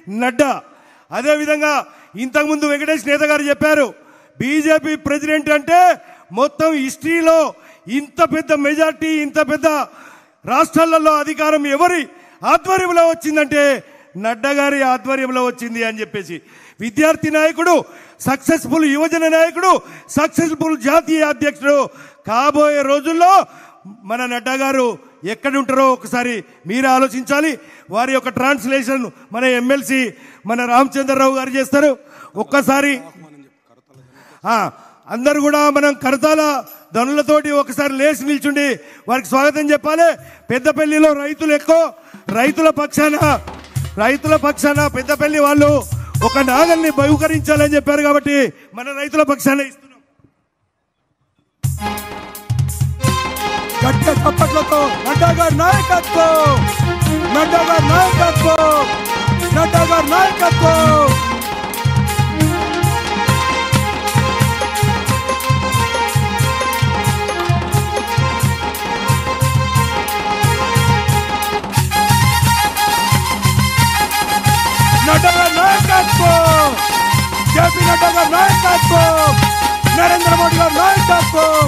నడ్డా. అదేవిధంగా ఇంతకుముందు వెంకటేష్ నేత గారు చెప్పారు, బీజేపీ ప్రెసిడెంట్ అంటే మొత్తం హిస్టరీలో ఇంత పెద్ద మెజార్టీ, ఇంత పెద్ద రాష్ట్రాలలో అధికారం ఎవరి ఆధ్వర్యంలో వచ్చిందంటే నడ్డా గారి ఆధ్వర్యంలో వచ్చింది అని చెప్పేసి, విద్యార్థి నాయకుడు, సక్సెస్ఫుల్ యువజన నాయకుడు, సక్సెస్ఫుల్ జాతీయ అధ్యక్షుడు కాబోయే రోజుల్లో మన నడ్డా గారు ఎక్కడ ఉంటారో ఒకసారి మీరు ఆలోచించాలి. వారి యొక్క ట్రాన్స్లేషన్ మన ఎమ్మెల్సీ మన రామచంద్రరావు గారు చేస్తారు. ఒక్కసారి అందరు కూడా మనం కరతాల ధనులతోటి ఒకసారి లేచి నిల్చుండి వారికి స్వాగతం చెప్పాలి. పెద్దపల్లిలో రైతులు ఎక్కువ, రైతుల పక్షాన పెద్దపల్లి వాళ్ళు ఒక నాగల్ని బహుకరించాలని చెప్పారు కాబట్టి మన రైతుల పక్షాన ఇస్తున్నాం. గట్టిగా చప్పట్లతో నడ్డా గారి నాయకత్వం, నడ్డా గారి నాయకత్వం, నడ్డా గారి నాయకత్వం. నడ్డా గారి నాయకత్వం, జేపీ నడ్డా గారి నాయకత్వం, నరేంద్ర మోడీ గారి నాయకత్వం.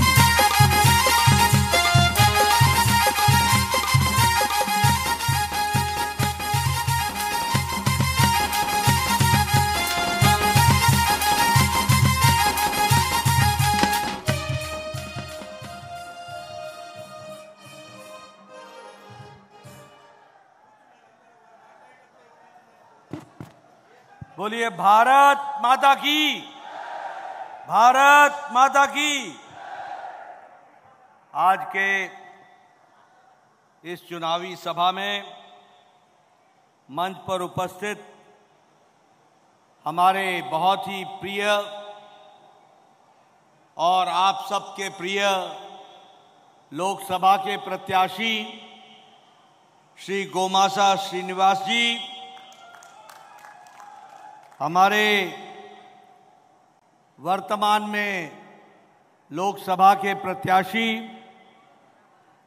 बोलिए भारत माता की, भारत माता की। आज के इस चुनावी सभा में मंच पर उपस्थित हमारे बहुत ही प्रिय और आप सबके प्रिय लोकसभा के प्रत्याशी श्री गोमासा श्रीनिवास जी, हमारे वर्तमान में लोकसभा के प्रत्याशी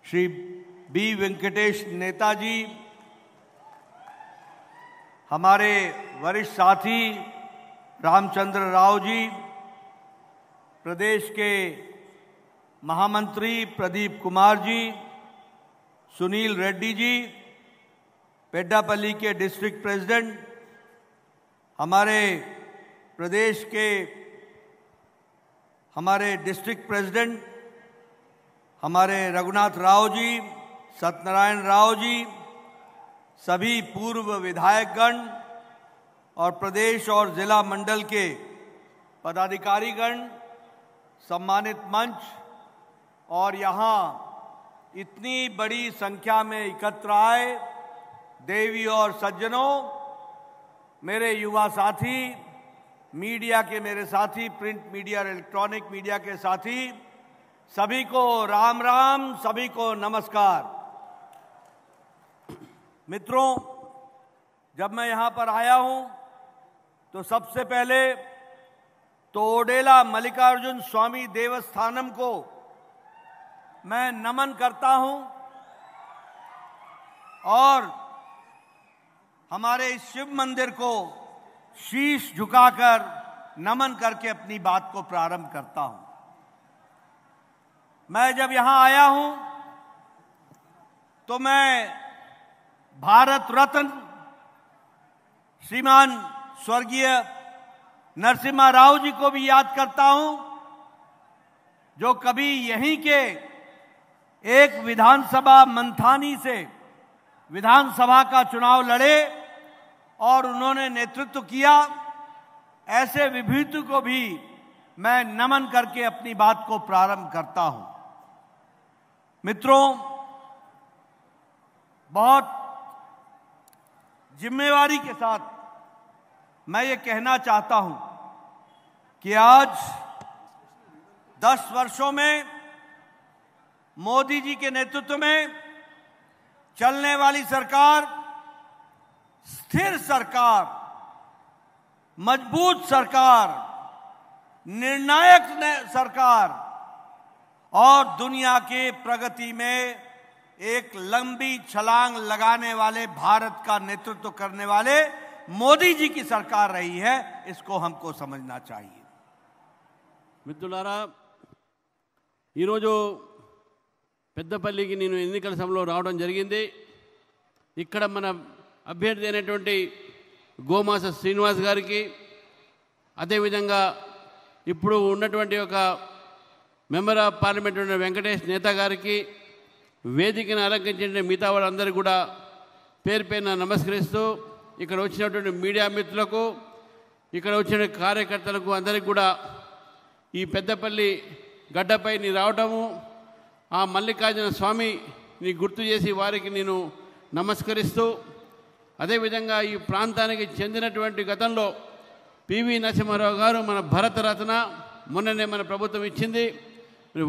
श्री बी वेंकटेश नेताजी, हमारे वरिष्ठ साथी रामचंद्र राव जी, प्रदेश के महामंत्री प्रदीप कुमार जी, सुनील रेड्डी जी, पेड्डापल्ली के डिस्ट्रिक्ट प्रेसिडेंट, हमारे प्रदेश के हमारे डिस्ट्रिक्ट प्रेसिडेंट हमारे रघुनाथ राव जी, सत्यनारायण राव जी, सभी पूर्व विधायकगण और प्रदेश और जिला मंडल के पदाधिकारीगण, सम्मानित मंच और यहाँ इतनी बड़ी संख्या में एकत्र आए देवी और सज्जनों, मेरे युवा साथी, मीडिया के मेरे साथी, प्रिंट मीडिया और इलेक्ट्रॉनिक मीडिया के साथी, सभी को राम राम, सभी को नमस्कार। मित्रों, जब मैं यहाँ पर आया हूँ तो सबसे पहले तो ओडेला मल्लिकार्जुन स्वामी देवस्थानम को मैं नमन करता हूँ और हमारे इस शिव मंदिर को शीश झुकाकर नमन करके अपनी बात को प्रारंभ करता हूं। मैं जब यहां आया हूं तो मैं भारत रत्न श्रीमान स्वर्गीय नरसिम्हा राव जी को भी याद करता हूं, जो कभी यहीं के एक विधानसभा मंथानी से विधानसभा का चुनाव लड़े और उन्होंने नेतृत्व किया। ऐसे विभूति को भी मैं नमन करके अपनी बात को प्रारंभ करता हूं। मित्रों, बहुत जिम्मेवारी के साथ मैं ये कहना चाहता हूं कि आज 10 वर्षों में मोदी जी के नेतृत्व में चलने वाली सरकार स्थिर सरकार, मजबूत सरकार, निर्णायक सरकार और दुनिया के प्रगति में एक लंबी छलांग लगाने वाले भारत का नेतृत्व करने वाले मोदी जी की सरकार रही है, इसको हमको समझना चाहिए। మిత్రులారా, ఈరోజు పెద్దపల్లికి నేను ఎన్నికల సభలో రావడం జరిగింది. ఇక్కడ మన అభ్యర్థి అయినటువంటి గోమాస శ్రీనివాస్ గారికి, అదేవిధంగా ఇప్పుడు ఉన్నటువంటి ఒక మెంబర్ ఆఫ్ పార్లమెంట్ ఉన్న వెంకటేష్ నేత గారికి, వేదికను అలంకరించిన మిగతా వాళ్ళందరికీ కూడా పేరు పేరున నమస్కరిస్తూ, ఇక్కడ వచ్చినటువంటి మీడియా మిత్రులకు, ఇక్కడ వచ్చిన కార్యకర్తలకు అందరికీ కూడా ఈ పెద్దపల్లి గడ్డపై నీ రావటము, ఆ మల్లికార్జున స్వామిని గుర్తు చేసి వారికి నేను నమస్కరిస్తూ, అదేవిధంగా ఈ ప్రాంతానికి చెందినటువంటి గతంలో పివి నరసింహారావు గారు మన భరతరత్న మొన్ననే మన ప్రభుత్వం ఇచ్చింది.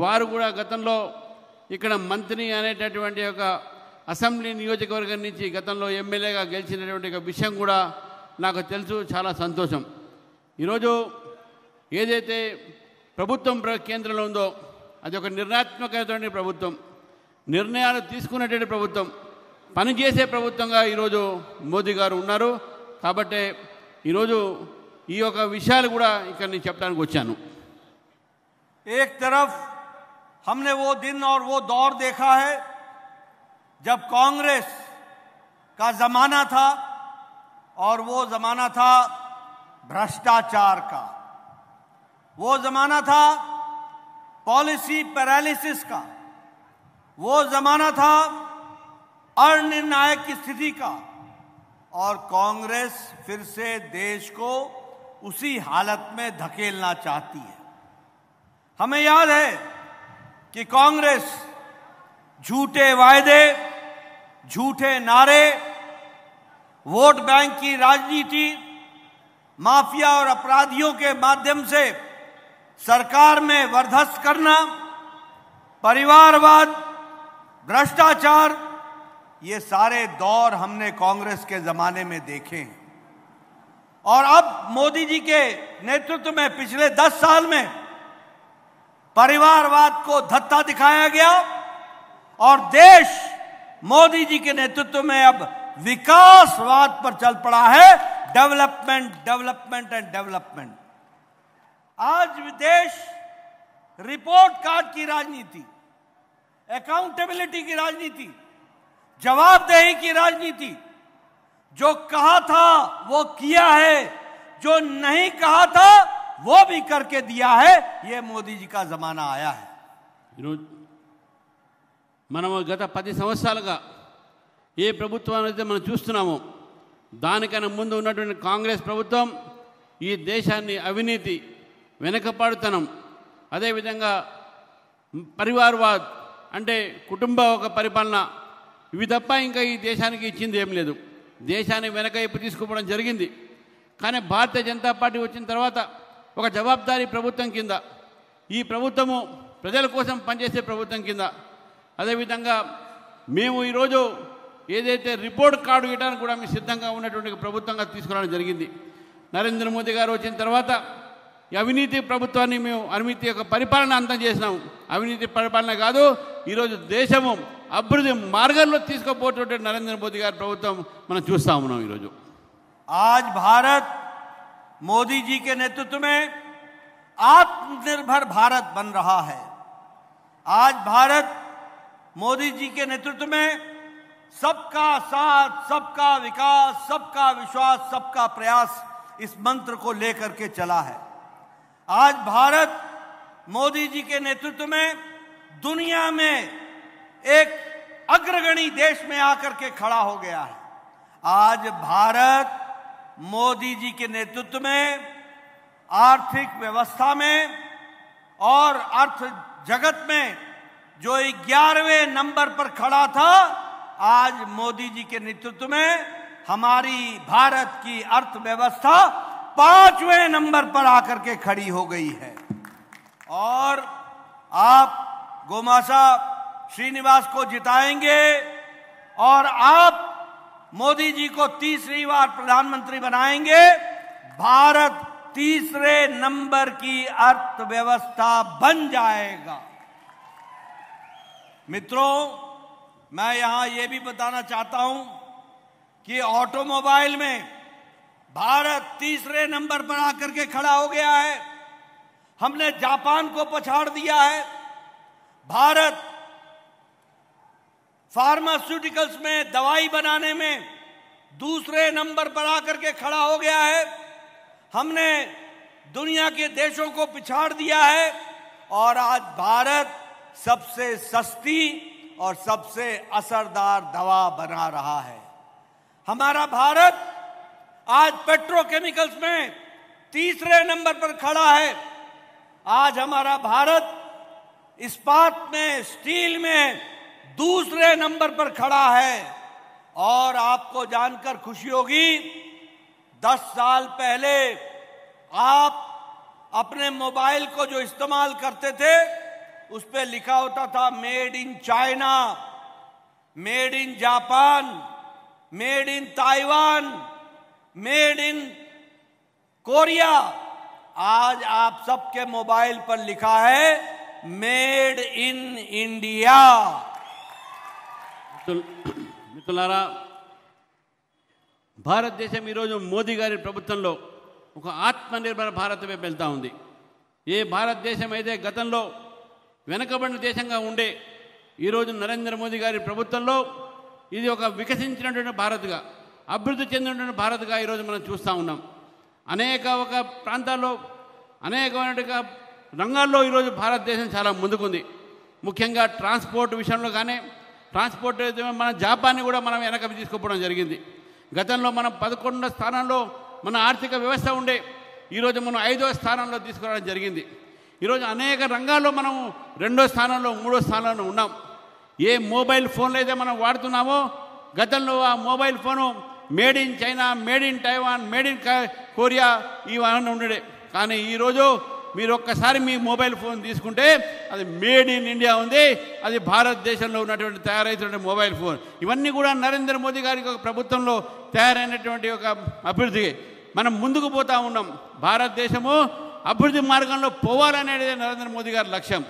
వారు కూడా గతంలో ఇక్కడ మంత్రి అనేటటువంటి ఒక అసెంబ్లీ నియోజకవర్గం నుంచి గతంలో ఎమ్మెల్యేగా గెలిచినటువంటి ఒక విషయం కూడా నాకు తెలుసు. చాలా సంతోషం. ఈరోజు ఏదైతే ప్రభుత్వం కేంద్రంలో ఉందో అది ఒక నిర్ణయాత్మకమైనటువంటి ప్రభుత్వం, నిర్ణయాలు తీసుకునేటువంటి ప్రభుత్వం, పనిచేసే ప్రభుత్వంగా ఈరోజు మోదీ గారు ఉన్నారు. కాబట్టి ఈరోజు ఈ యొక్క విషయాలు కూడా ఇక్కడ నేను చెప్పడానికి వచ్చాను. एक तरफ हमने वो दिन और वो दौर देखा है जब कांग्रेस का जमाना था, और वो जमाना था भ्रष्टाचार का, वो जमाना था पॉलिसी पैरालिसिस का, वो जमाना था अनिर्णायक की स्थिति का, और कांग्रेस फिर से देश को उसी हालत में धकेलना चाहती है। हमें याद है कि कांग्रेस झूठे वायदे, झूठे नारे, वोट बैंक की राजनीति, माफिया और अपराधियों के माध्यम से सरकार में वर्चस्व करना, परिवारवाद, भ्रष्टाचार, ये सारे दौर हमने कांग्रेस के जमाने में देखे हैं। और अब मोदी जी के नेतृत्व में पिछले 10 साल में परिवारवाद को धत्ता दिखाया गया, और देश मोदी जी के नेतृत्व में अब विकासवाद पर चल पड़ा है। Development, development and development. आज देश रिपोर्ट कार्ड की राजनीति, अकाउंटेबिलिटी की राजनीति, जवाबदेही की राजनीति, जो कहा था वो किया है, जो नहीं कहा था वो भी करके दिया है। ये मोदी जी का जमाना आया है। మనం గత 10 సంవత్సరాలుగా ఏ ప్రభుత్వాన్ని అయితే మనం చూస్తున్నామో దానికన్నా ముందు ఉన్నటువంటి కాంగ్రెస్ ప్రభుత్వం ఈ దేశాన్ని అవినీతి, వెనకపాడుతనం, అదేవిధంగా పరివారవాద్ అంటే కుటుంబ ఒక పరిపాలన, ఇవి తప్ప ఇంకా ఈ దేశానికి ఇచ్చింది ఏం లేదు. దేశాన్ని వెనకైపు తీసుకుపోవడం జరిగింది. కానీ భారతీయ జనతా పార్టీ వచ్చిన తర్వాత ఒక జవాబుదారీ ప్రభుత్వం కింద, ఈ ప్రభుత్వము ప్రజల కోసం పనిచేసే ప్రభుత్వం కింద, అదేవిధంగా మేము ఈరోజు ఏదైతే రిపోర్ట్ కార్డు ఇవ్వడానికి కూడా మేము సిద్ధంగా ఉన్నటువంటి ప్రభుత్వంగా తీసుకురావడం జరిగింది. నరేంద్ర మోదీ గారు వచ్చిన తర్వాత ఈ అవినీతి ప్రభుత్వాన్ని మేము అవినీతి యొక్క పరిపాలన అంతం చేసినాము. అవినీతి పరిపాలన కాదు, ఈరోజు దేశము అభివృద్ధి మార్గంలో తీసుకుపోతున్నటువంటి నరేంద్ర మోదీ గారి ప్రభుత్వం మనం చూస్తా ఉన్నాం. ఈరోజు आज भारत मोदी जी के नेतृत्व में आत्मनिर्भर भारत बन रहा है। आज भारत मोदी जी के नेतृत्व में सबका साथ, सबका विकास, सबका विश्वास, सबका प्रयास, इस मंत्र को लेकर के चला है। आज भारत मोदी जी के नेतृत्व में दुनिया में एक अग्रगणी देश में आकर के खड़ा हो गया है। आज भारत मोदी जी के नेतृत्व में आर्थिक व्यवस्था में और अर्थ जगत में जो 11वें नंबर पर खड़ा था, आज मोदी जी के नेतृत्व में हमारी भारत की अर्थव्यवस्था 5वें नंबर पर आकर के खड़ी हो गई है। और आप गोमासा श्रीनिवास को जिताएंगे और आप मोदी जी को तीसरी बार प्रधानमंत्री बनाएंगे, भारत तीसरे नंबर की अर्थव्यवस्था बन जाएगा। मित्रों, मैं यहां यह भी बताना चाहता हूं कि ऑटोमोबाइल में भारत तीसरे नंबर पर आकर के खड़ा हो गया है। हमने जापान को पछाड़ दिया है। भारत फार्मास्यूटिकल्स में, दवाई बनाने में दूसरे नंबर पर आकर के खड़ा हो गया है। हमने दुनिया के देशों को पिछाड़ दिया है और आज भारत सबसे सस्ती और सबसे असरदार दवा बना रहा है। हमारा भारत आज पेट्रोकेमिकल्स में तीसरे नंबर पर खड़ा है। आज हमारा भारत इस्पात में, स्टील में दूसरे नंबर पर खड़ा है। और आपको जानकर खुशी होगी, 10 साल पहले आप अपने मोबाइल को जो इस्तेमाल करते थे उस पे लिखा होता था made in China, made in Japan, made in Taiwan, made in Korea. आज आप सबके मोबाइल पर लिखा है मेड इन इंडिया। మిత్రులారా, భారతదేశం ఈరోజు మోదీ గారి ప్రభుత్వంలో ఒక ఆత్మనిర్భర భారత్ వైపు వెళ్తూ ఉంది. ఏ భారతదేశం అయితే గతంలో వెనకబడిన దేశంగా ఉండే ఈరోజు నరేంద్ర మోదీ గారి ప్రభుత్వంలో ఇది ఒక వికసించినటువంటి భారత్గా, అభివృద్ధి చెందినటువంటి భారత్గా ఈరోజు మనం చూస్తూ ఉన్నాం. అనేక ఒక ప్రాంతాల్లో అనేకమైన రంగాల్లో ఈరోజు భారతదేశం చాలా ముందుకుంది. ముఖ్యంగా ట్రాన్స్పోర్ట్ విషయంలో కానీ, ట్రాన్స్పోర్ట్ మన జాపాన్ని కూడా మనం వెనక తీసుకుపోవడం జరిగింది. గతంలో మనం 11వ స్థానంలో మన ఆర్థిక వ్యవస్థ ఉండే, ఈరోజు మనం 5వ స్థానంలో తీసుకురావడం జరిగింది. ఈరోజు అనేక రంగాల్లో మనం 2వ స్థానంలో, 3వ స్థానంలో ఉన్నాం. ఏ మొబైల్ ఫోన్లు అయితే మనం వాడుతున్నామో గతంలో ఆ mobile phone made in China, made in Taiwan, made in Korea ఇవన్నీ ఉండేది. కానీ ఈరోజు మీరు ఒక్కసారి మీ మొబైల్ ఫోన్ తీసుకుంటే అది మేడ్ ఇన్ ఇండియా ఉంది. అది భారతదేశంలో ఉన్నటువంటి తయారైనటువంటి మొబైల్ ఫోన్. ఇవన్నీ కూడా నరేంద్ర మోదీ గారి ప్రభుత్వంలో తయారైనటువంటి ఒక అభివృద్ధి. మనం ముందుకు పోతూ ఉన్నాం. భారతదేశము అభివృద్ధి మార్గంలో పోవాలనేది నరేంద్ర మోదీ గారి లక్ష్యం.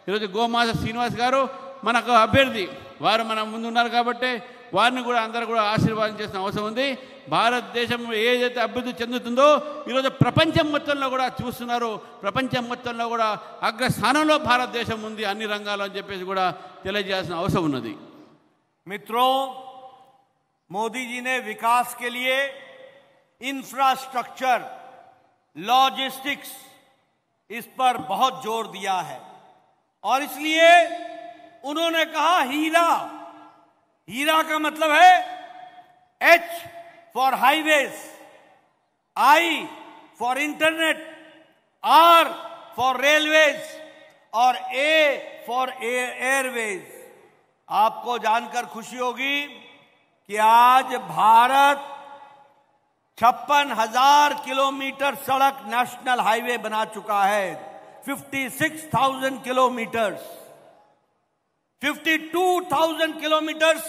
ఈరోజు గోమాస శ్రీనివాస్ గారు మనకు అభ్యర్థి, వారు మన ముందు ఉన్నారు కాబట్టి వారిని కూడా అందరూ కూడా ఆశీర్వాదం చేసిన అవసరం ఉంది. భారతదేశం ఏదైతే అభివృద్ధి చెందుతుందో ఈరోజు ప్రపంచం మొత్తంలో కూడా చూస్తున్నారు. ప్రపంచం మొత్తంలో కూడా అగ్రస్థానంలో భారతదేశం ఉంది అన్ని రంగాల్లో అని చెప్పేసి కూడా తెలియజేయాల్సిన అవసరం ఉన్నది. मित्रों, मोदी जी ने विकास के लिए इंफ्रास्ट्रक्चर, लॉजिस्टिक्स, इस पर बहुत जोर दिया है और इसलिए उन्होंने कहा हीरा। हीरा का मतलब है H for highways, I for internet, R for railways और A फॉर एयरवेज। आपको जानकर खुशी होगी कि आज भारत 56,000 किलोमीटर सड़क नेशनल हाईवे बना चुका है। 56,000 किलोमीटर्स, 52,000 किलोमीटर्स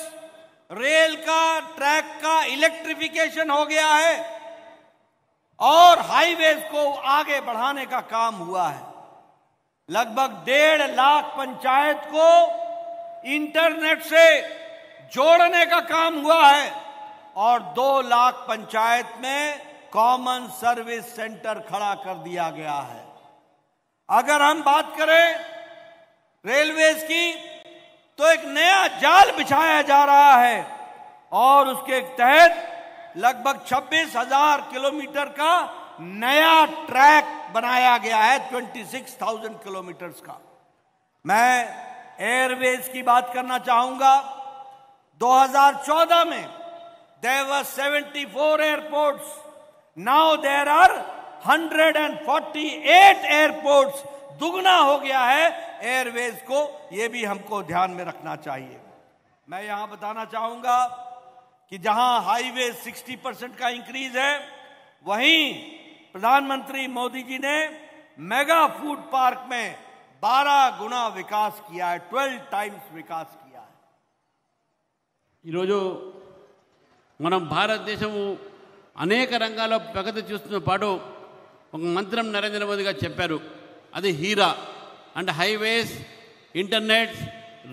रेल का, ट्रैक का इलेक्ट्रिफिकेशन हो गया है और हाईवेज को आगे बढ़ाने का काम हुआ है। लगभग 1.5 लाख पंचायत को इंटरनेट से जोड़ने का काम हुआ है और 2 लाख पंचायत में कॉमन सर्विस सेंटर खड़ा कर दिया गया है। अगर हम बात करें रेलवेज की तो एक नया जाल बिछाया जा रहा है और उसके तहत लगभग 26,000 किलोमीटर का नया ट्रैक बनाया गया है, 26,000 किलोमीटर्स का। मैं एयरवेज की बात करना चाहूंगा। 2014 में there were 74 airports, now there are 148 airports। दुगना हो गया है एयरवेज को, यह भी हमको ध्यान में रखना चाहिए। मैं यहां बताना चाहूंगा कि जहां हाईवे 60% का इंक्रीज है, वहीं प्रधानमंत्री मोदी जी ने मेगा फूड पार्क में 12 गुना विकास किया है, 12 टाइम्स विकास किया है। ఈరోజు మనం భారతదేశము అనేక రంగాల్లో ప్రగతి చూస్తున్న పాటు ఒక మంత్రం నరేంద్ర మోదీ గారు చెప్పారు. అది హీరా. అంటే హైవేస్, ఇంటర్నెట్,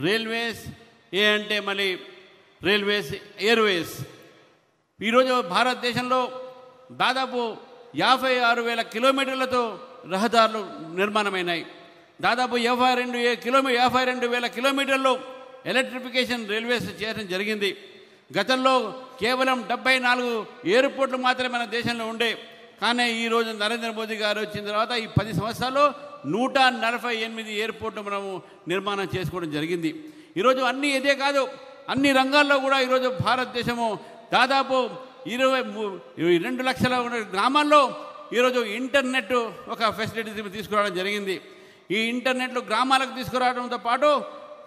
రైల్వేస్, ఏ అంటే మళ్ళీ రైల్వేస్, ఎయిర్వేస్. ఈరోజు భారతదేశంలో దాదాపు 56,000 కిలోమీటర్లతో రహదారులు నిర్మాణమైనాయి. దాదాపు 52,000 కిలోమీటర్లు ఎలక్ట్రిఫికేషన్ రైల్వేస్ చేయడం జరిగింది. గతంలో కేవలం 74 ఎయిర్పోర్ట్లు మాత్రమే మన దేశంలో ఉండే. కానీ ఈరోజు నరేంద్ర మోదీ గారు వచ్చిన తర్వాత ఈ 10 సంవత్సరాల్లో 148 ఎయిర్పోర్ట్లు మనము నిర్మాణం చేసుకోవడం జరిగింది. ఈరోజు ఇదే కాదు, అన్ని రంగాల్లో కూడా ఈరోజు భారతదేశము దాదాపు 22 లక్షల గ్రామాల్లో ఈరోజు ఇంటర్నెట్ ఒక ఫెసిలిటీస్ తీసుకురావడం జరిగింది. ఈ ఇంటర్నెట్లు గ్రామాలకు తీసుకురావడంతో పాటు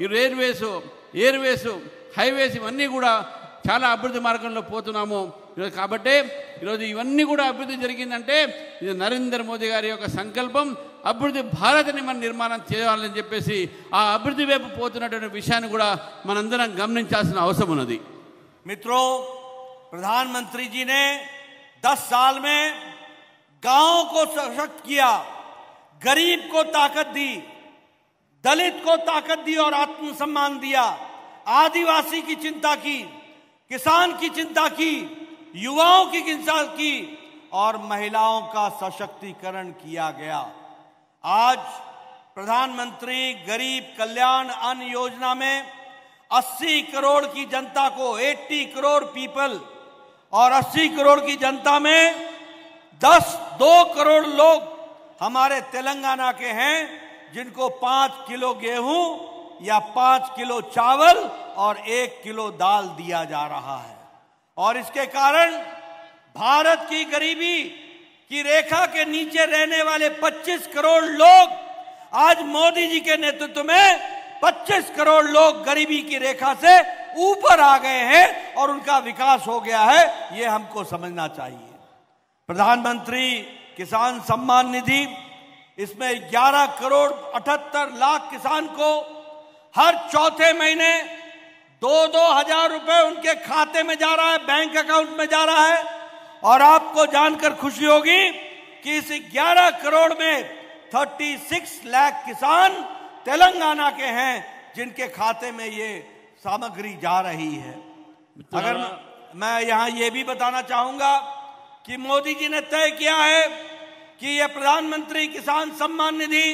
ఈ ఎయిర్వేస్ హైవేస్ ఇవన్నీ కూడా చాలా అభివృద్ధి మార్గంలో పోతున్నాము. కాబట్టి ఈరోజు ఇవన్నీ కూడా అభివృద్ధి జరిగిందంటే ఇది నరేంద్ర మోదీ గారి యొక్క సంకల్పం. అభివృద్ధి భారత్ని మనం నిర్మాణం చేయాలని చెప్పేసి ఆ అభివృద్ధి వైపు పోతున్నటువంటి విషయాన్ని కూడా మనందరం గమనించాల్సిన అవసరం ఉన్నది. मित्रों, प्रधानमंत्री जी ने 10 साल में गांव को सशक्त किया, गरीब को ताकत दी, दलित को ताकत दी और आत्मसम्मान दिया, आदिवासी की चिंता की, किसान की चिंता की, युवाओं की चिंता की और महिलाओं का सशक्तिकरण किया गया. आज प्रधानमंत्री गरीब कल्याण अन्न योजना में 80 करोड़ की जनता को 80 करोड़ पीपल और 80 करोड़ की जनता में 2 करोड़ लोग हमारे तेलंगाना के हैं जिनको 5 किलो गेहूं या 5 किलो चावल और 1 किलो दाल दिया जा रहा है. और इसके कारण भारत की गरीबी की रेखा के नीचे रहने वाले 25 करोड़ लोग आज मोदी जी के नेतृत्व में 25 करोड़ लोग गरीबी की रेखा से ऊपर आ गए हैं और उनका विकास हो गया है. ये हमको समझना चाहिए. प्रधानमंत्री किसान सम्मान निधि, इसमें 11 करोड़ 78 लाख किसान को हर चौथे महीने 2-2 हजार रुपए उनके खाते में जा रहा है, बैंक अकाउंट में जा रहा है. और आपको जानकर खुशी होगी कि इस 11 करोड़ में 36 लाख किसान तेलंगाना के हैं जिनके खाते में ये सामग्री जा रही है. अगर मैं यहां ये भी बताना चाहूंगा कि मोदी जी ने तय किया है कि ये प्रधानमंत्री किसान सम्मान निधि,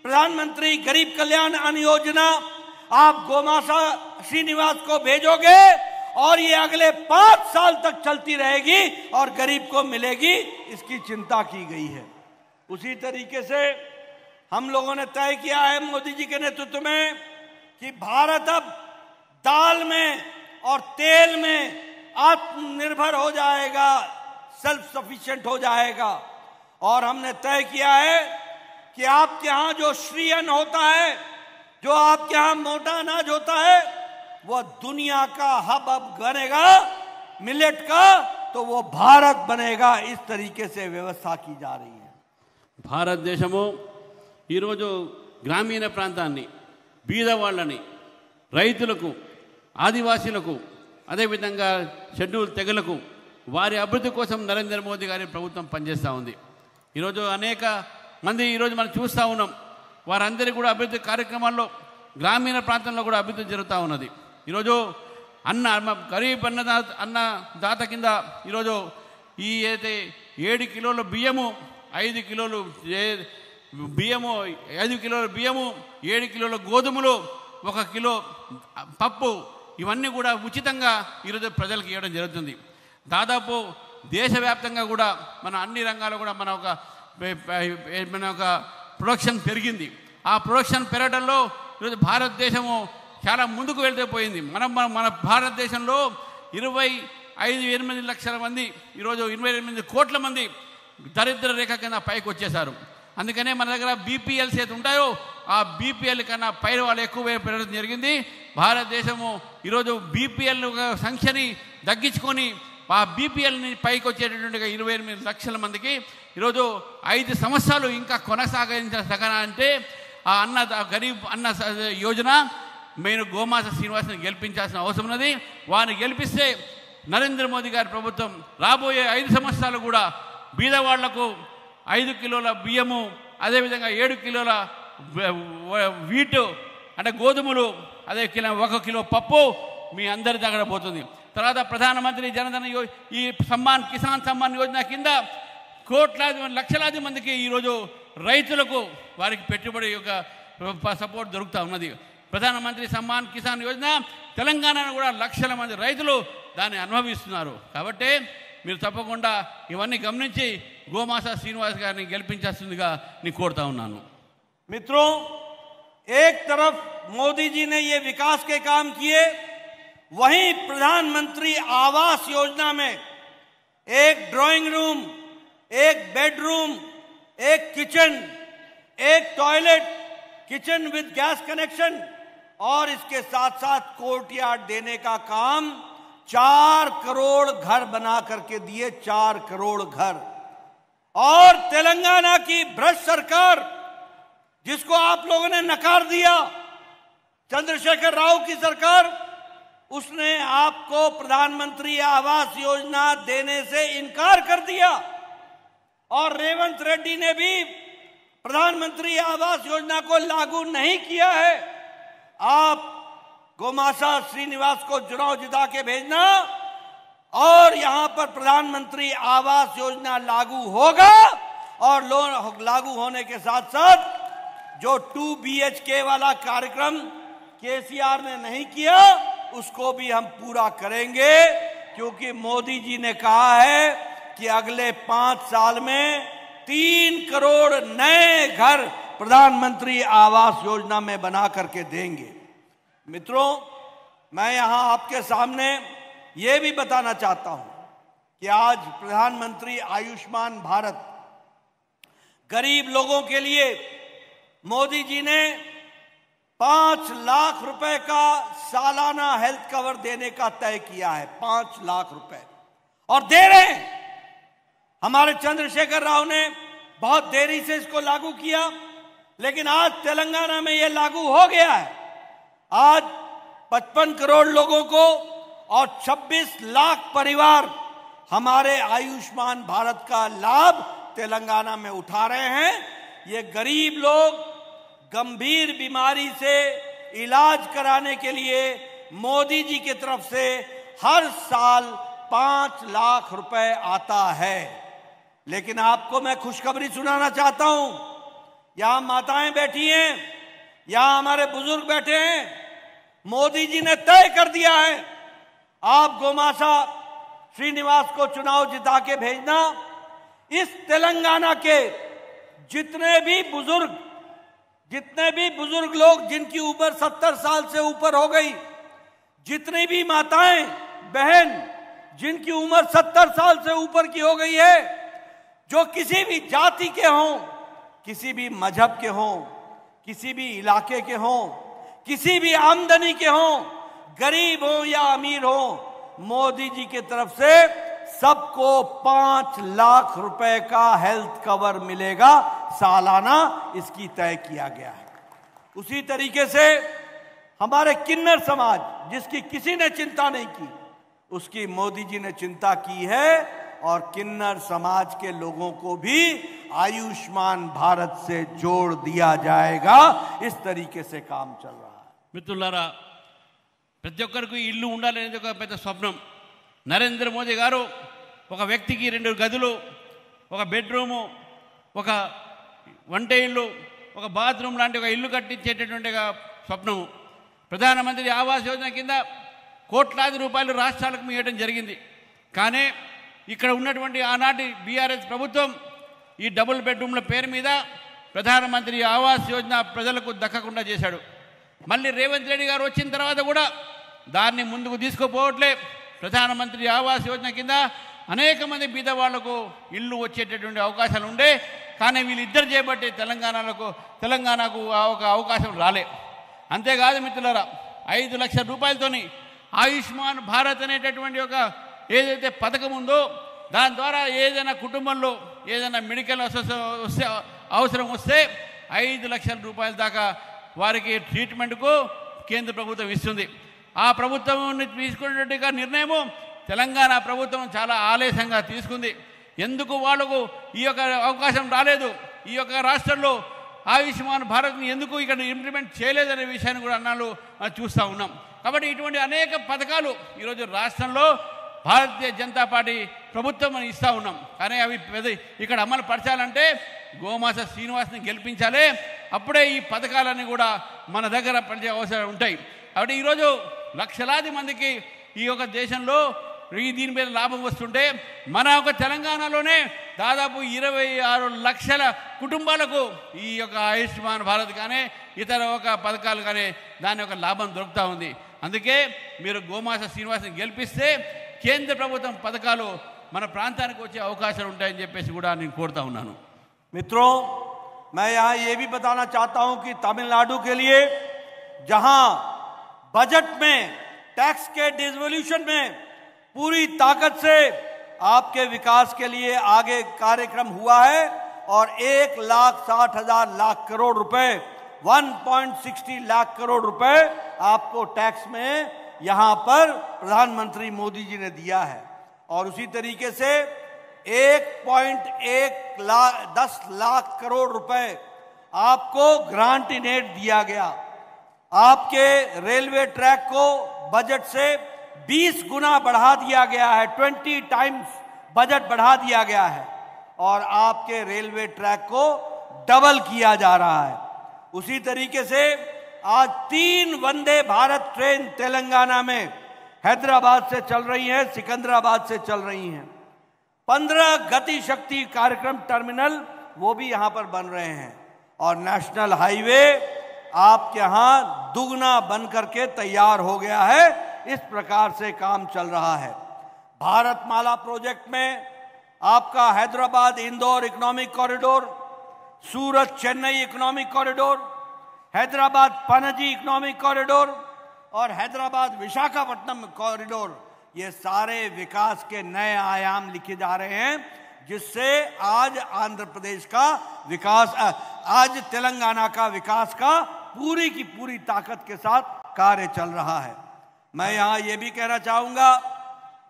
प्रधानमंत्री गरीब कल्याण अन्न योजना आप गोमाता श्रीनिवास को भेजोगे और ये अगले 5 साल तक चलती रहेगी और गरीब को मिलेगी, इसकी चिंता की गई है. उसी तरीके से हम लोगों ने तय किया है मोदी जी के नेतृत्व में कि भारत अब दाल में और तेल में आत्मनिर्भर हो जाएगा, सेल्फ सफिशिएंट हो जाएगा. और हमने तय किया है कि आपके यहां जो श्री अन्न होता है, जो आपके यहां मोटा अनाज होता है, वह दुनिया का हब अब बनेगा मिलेट का, तो वो भारत बनेगा. इस तरीके से व्यवस्था की जा रही है. భారతదేశము ఈరోజు గ్రామీణ ప్రాంతాన్ని, బీదవాళ్ళని, రైతులకు, ఆదివాసీలకు, అదేవిధంగా షెడ్యూల్ తెగలకు వారి అభివృద్ధి కోసం నరేంద్ర మోదీ గారి ప్రభుత్వం పనిచేస్తూ ఉంది. ఈరోజు అనేక మంది ఈరోజు మనం చూస్తూ ఉన్నాం. వారందరికీ కూడా అభివృద్ధి కార్యక్రమాల్లో గ్రామీణ ప్రాంతంలో కూడా అభివృద్ధి జరుగుతూ ఉన్నది. ఈరోజు గరీబ్ అన్నదాత కింద ఈరోజు ఈ అయితే 7 కిలోల బియ్యము, 5 కిలోలు బియ్యము, 5 కిలోల బియ్యము, 7 కిలోల గోధుమలు, 1 కిలో పప్పు, ఇవన్నీ కూడా ఉచితంగా ఈరోజు ప్రజలకు ఇవ్వడం జరుగుతుంది. దాదాపు దేశవ్యాప్తంగా కూడా మన అన్ని రంగాల్లో కూడా మన ఒక ప్రొడక్షన్ పెరిగింది. ఆ ప్రొడక్షన్ పెరగడంలో ఈరోజు భారతదేశము చాలా ముందుకు వెళ్తే పోయింది. మన భారతదేశంలో 28 లక్షల మంది, ఈరోజు 28 కోట్ల మంది దరిద్ర రేఖ కింద పైకి వచ్చేసారు. అందుకనే మన దగ్గర బీపీఎల్స్ ఏది ఉంటాయో ఆ బీపీఎల్ కన్నా పైన వాళ్ళు ఎక్కువ పెరగడం జరిగింది. భారతదేశము ఈరోజు బీపీఎల్ సంఖ్యని తగ్గించుకొని ఆ బీపీఎల్ని పైకి వచ్చేటటువంటిగా 28 లక్షల మందికి ఈరోజు 5 సంవత్సరాలు ఇంకా కొనసాగించాలంటే ఆ గరీబ్ అన్న యోజన మెయిన్ గోమాత శ్రీనివాస్ని గెలిపించాల్సిన అవసరం ఉన్నది. వారిని గెలిపిస్తే నరేంద్ర మోదీ గారి ప్రభుత్వం రాబోయే 5 సంవత్సరాలు కూడా బీదవాళ్లకు 5 కిలోల బియ్యము, అదేవిధంగా 7 కిలోల వీటు అంటే గోధుమలు, 1 కిలో పప్పు మీ అందరి దగ్గర పోతుంది. తర్వాత ప్రధానమంత్రి జనధన ఈ సమ్మాన్ కిసాన్ సమ్మాన్ యోజన కింద కోట్లాది లక్షలాది మందికి ఈరోజు రైతులకు వారికి పెట్టుబడి యొక్క సపోర్ట్ దొరుకుతూ ఉన్నది. ప్రధానమంత్రి సమ్మాన్ కిసాన్ యోజన తెలంగాణలో కూడా లక్షల మంది రైతులు దాన్ని అనుభవిస్తున్నారు. కాబట్టి మీరు తప్పకుండా ఇవన్నీ గమనించి గోమాసా శ్రీనివాస్ గారిని గెలిపించాల్సిందిగా నేను కోరుతా ఉన్నాను. मित्रों, एक तरफ मोदी जी ने ये विकास के काम किए, वहीं प्रधानमंत्री आवास योजना में एक ड्राइंग रूम, एक बेडरूम, एक किचन, एक toilet, kitchen with gas connection और इसके साथ साथ कोर्टयार्ड देने का काम 4 करोड़ घर बना करके दिए, 4 करोड़ घर। और तेलंगाना की भ्रष्ट सरकार जिसको आप लोगों ने नकार दिया, चंद्रशेखर राव की सरकार, उसने आपको प्रधानमंत्री आवास योजना देने से इनकार कर दिया। और रेवंत रेड्डी ने भी प्रधानमंत्री आवास योजना को लागू नहीं किया है। आप गोमासा श्रीनिवास को चुनाव जिता के भेजना और यहां पर प्रधानमंत्री आवास योजना लागू होगा। और लागू होने के साथ साथ जो 2 BHK वाला कार्यक्रम केसीआर ने नहीं किया, उसको भी हम पूरा करेंगे, क्योंकि मोदी जी ने कहा है कि अगले 5 साल में 3 करोड़ नए घर प्रधानमंत्री आवास योजना में बना करके देंगे। मित्रों, मैं यहां आपके सामने ये भी बताना चाहता हूं कि आज प्रधानमंत्री आयुष्मान भारत गरीब लोगों के लिए मोदी जी ने 5 लाख रुपए का सालाना हेल्थ कवर देने का तय किया है। 5 लाख रुपए और दे रहे हैं। हमारे चंद्रशेखर राव ने बहुत देरी से इसको लागू किया, लेकिन आज तेलंगाना में यह लागू हो गया है। आज 55 करोड़ लोगों को और 26 लाख परिवार हमारे आयुष्मान भारत का लाभ तेलंगाना में उठा रहे हैं। ये गरीब लोग गंभीर बीमारी से इलाज कराने के लिए मोदी जी की तरफ से हर साल 5 लाख रुपए आता है। लेकिन आपको मैं खुशखबरी सुनाना चाहता हूं। यहां माताएं बैठी हैं, यहां हमारे बुजुर्ग बैठे हैं। मोदी जी ने तय कर दिया है, आप गोमासा श्रीनिवास को चुनाव जिता के भेजना। इस तेलंगाना के जितने भी बुजुर्ग लोग जिनकी उम्र 70 साल से ऊपर हो गई, जितनी भी माताएं बहन जिनकी उम्र 70 साल से ऊपर की हो गई है, जो किसी भी जाति के हों, किसी भी मजहब के हों, किसी भी इलाके के हों, किसी भी आमदनी के हों, गरीब हो या अमीर हो, मोदी जी की तरफ से सबको 5 लाख रुपए का हेल्थ कवर मिलेगा सालाना, इसकी तय किया गया है। उसी तरीके से हमारे किन्नर समाज, जिसकी किसी ने चिंता नहीं की, उसकी मोदी जी ने चिंता की है। और किन्नर समाज के लोगों को भी आयुष्मान भारत से जोड़ दिया जाएगा। इस तरीके से काम चल रहा है। మిత్రులారా, ప్రతి ఒక్కరికి ఇల్లు ఉండాలనేది ఒక పెద్ద స్వప్నం. నరేంద్ర మోదీ గారు ఒక వ్యక్తికి 2 గదులు, ఒక బెడ్రూము, ఒక వంట ఇల్లు, ఒక బాత్రూమ్ లాంటి ఒక ఇల్లు కట్టించేటటువంటి స్వప్నము. ప్రధానమంత్రి ఆవాస్ యోజన కింద కోట్లాది రూపాయలు రాష్ట్రాలకు ఇవ్వడం జరిగింది. కానీ ఇక్కడ ఉన్నటువంటి ఆనాటి బీఆర్ఎస్ ప్రభుత్వం ఈ డబుల్ బెడ్రూమ్ల పేరు మీద ప్రధానమంత్రి ఆవాస్ యోజన ప్రజలకు దక్కకుండా చేశాడు. మళ్ళీ రేవంత్ రెడ్డి గారు వచ్చిన తర్వాత కూడా దాన్ని ముందుకు తీసుకుపోవట్లే. ప్రధానమంత్రి ఆవాస్ యోజన కింద అనేక మంది బీద వాళ్లకు ఇల్లు వచ్చేటటువంటి అవకాశాలు ఉండే, కానీ వీళ్ళిద్దరు చేపట్టి తెలంగాణకు ఒక అవకాశం రాలే. అంతేకాదు మిత్రులారా, 5 లక్షల రూపాయలతోని ఆయుష్మాన్ భారత్ అనేటటువంటి ఒక ఏదైతే పథకం ఉందో, దాని ద్వారా ఏదైనా కుటుంబంలో ఏదైనా మెడికల్ అవసరం వస్తే 5 లక్షల రూపాయల దాకా వారికి ట్రీట్మెంట్కు కేంద్ర ప్రభుత్వం ఇస్తుంది. ఆ ప్రభుత్వం తీసుకున్నట్టుగా నిర్ణయము తెలంగాణ ప్రభుత్వం చాలా ఆలస్యంగా తీసుకుంది. ఎందుకు వాళ్లకు ఈ యొక్క అవకాశం రాలేదు, ఈ యొక్క రాష్ట్రంలో ఆయుష్మాన్ భారత్ని ఎందుకు ఇక్కడ ఇంప్లిమెంట్ చేయలేదనే విషయాన్ని కూడా అన్నాళ్ళు చూస్తూ ఉన్నాం. కాబట్టి ఇటువంటి అనేక పథకాలు ఈరోజు రాష్ట్రంలో భారతీయ జనతా పార్టీ ప్రభుత్వం మనం ఇస్తూ ఉన్నాం. కానీ అవి ఇక్కడ అమలు పరచాలంటే గోమాస శ్రీనివాస్ని గెలిపించాలి. అప్పుడే ఈ పథకాలన్నీ కూడా మన దగ్గర పనిచే అవసరం ఉంటాయి. కాబట్టి ఈరోజు లక్షలాది మందికి ఈ యొక్క దేశంలో దీని మీద లాభం వస్తుంటే మన ఒక తెలంగాణలోనే దాదాపు 26 లక్షల కుటుంబాలకు ఈ యొక్క ఆయుష్మాన్ భారత్ కానీ ఇతర ఒక పథకాలు కానీ దాని యొక్క లాభం దొరుకుతూ ఉంది. అందుకే మీరు గోమాస శ్రీనివాస్ని గెలిపిస్తే కేంద్ర ప్రభుత్వం పథకాలు మన ప్రాంతానికి వచ్చే అవకాశాలు ఉంటాయని చెప్పేసి కూడా నేను కోరుతా ఉన్నాను. मित्रों, मैं यहाँ ये भी बताना चाहता हूँ कि तमिलनाडु के लिए जहाँ बजट में टैक्स के डिवोल्यूशन में पूरी ताकत से आपके विकास के लिए आगे कार्यक्रम हुआ है और 1,60,000 करोड़ रुपए 1.60 लाख करोड़ रुपए आपको टैक्स में यहां पर प्रधानमंत्री मोदी जी ने दिया है। और उसी तरीके से 1.10 लाख करोड़ रुपए आपको ग्रांट इन एड दिया गया। आपके रेलवे ट्रैक को बजट से 20 गुना बढ़ा दिया गया है, 20 टाइम्स बजट बढ़ा दिया गया है और आपके रेलवे ट्रैक को डबल किया जा रहा है। उसी तरीके से आज 3 वंदे भारत ट्रेन तेलंगाना में हैदराबाद से चल रही हैं, सिकंदराबाद से चल रही हैं। 15 गति शक्ति कार्यक्रम टर्मिनल वो भी यहां पर बन रहे हैं और नेशनल हाईवे आपके यहां दुगना बन करके तैयार हो गया है। इस प्रकार से काम चल रहा है। भारतमाला प्रोजेक्ट में आपका Hyderabad Indore economic corridor, Surat Chennai economic corridor, Hyderabad Panaji economic corridor और हैदराबाद विशाखापट्टनम कॉरिडोर, ये सारे विकास के नए आयाम लिखे जा रहे हैं, जिससे आज आंध्र प्रदेश का विकास, आज तेलंगाना का विकास का पूरी की पूरी ताकत के साथ कार्य चल रहा है। मैं यहाँ ये भी कहना चाहूँगा